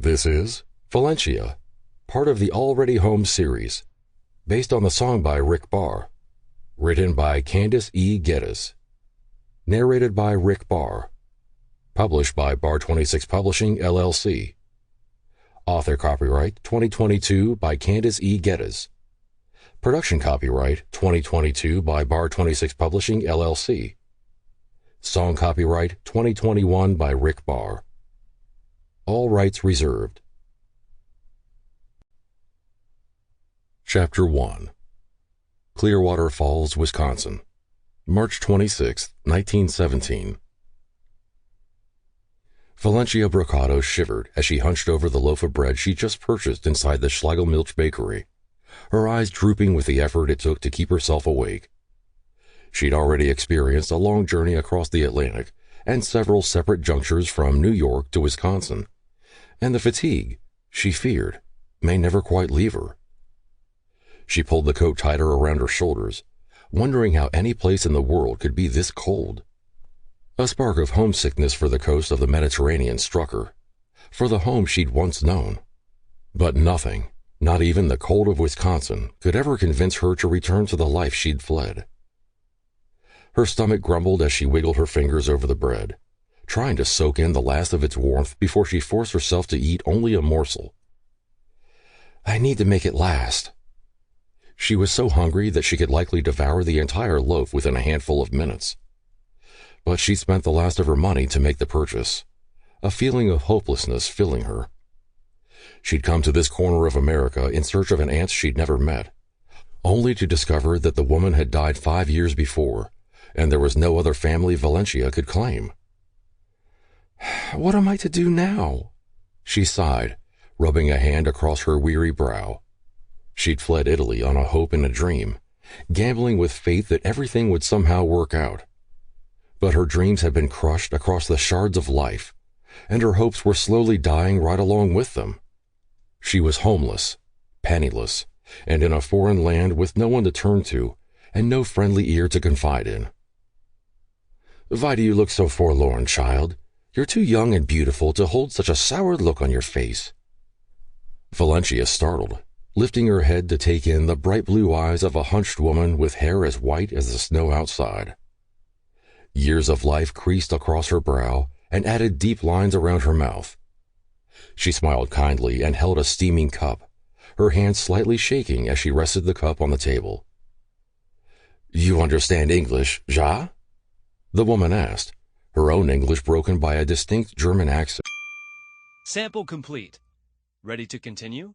This is Valentia, part of the Already Home series, based on the song by Barr, written by Kandice Geddes, narrated by Barr, published by Barr 26 Publishing, LLC. Author copyright 2022 by Kandice Geddes. Production copyright 2022 by Barr 26 Publishing, LLC. Song copyright 2021 by Barr. All rights reserved. Chapter 1. Clearwater Falls, Wisconsin, March 26, 1917. Valentia Brocato shivered as she hunched over the loaf of bread she just purchased inside the Schlegelmilch bakery, her eyes drooping with the effort it took to keep herself awake. She'd already experienced a long journey across the Atlantic and several separate junctures from New York to Wisconsin, and the fatigue, she feared, may never quite leave her. She pulled the coat tighter around her shoulders, wondering how any place in the world could be this cold. A spark of homesickness for the coast of the Mediterranean struck her, for the home she'd once known. But nothing, not even the cold of Wisconsin, could ever convince her to return to the life she'd fled. Her stomach grumbled as she wiggled her fingers over the bread, trying to soak in the last of its warmth before she forced herself to eat only a morsel. I need to make it last. She was so hungry that she could likely devour the entire loaf within a handful of minutes. But she spent the last of her money to make the purchase, a feeling of hopelessness filling her. She'd come to this corner of America in search of an aunt she'd never met, only to discover that the woman had died 5 years before, and there was no other family Valentia could claim. What am I to do now? She sighed, rubbing a hand across her weary brow. She'd fled Italy on a hope and a dream, gambling with faith that everything would somehow work out. But her dreams had been crushed across the shards of life, and her hopes were slowly dying right along with them. She was homeless, penniless, and in a foreign land with no one to turn to and no friendly ear to confide in. Why do you look so forlorn, child? You're too young and beautiful to hold such a sour look on your face. Valentia startled, lifting her head to take in the bright blue eyes of a hunched woman with hair as white as the snow outside. Years of life creased across her brow and added deep lines around her mouth. She smiled kindly and held a steaming cup, her hand slightly shaking as she rested the cup on the table. You understand English, ja? The woman asked, her own English broken by a distinct German accent. Sample complete. Ready to continue?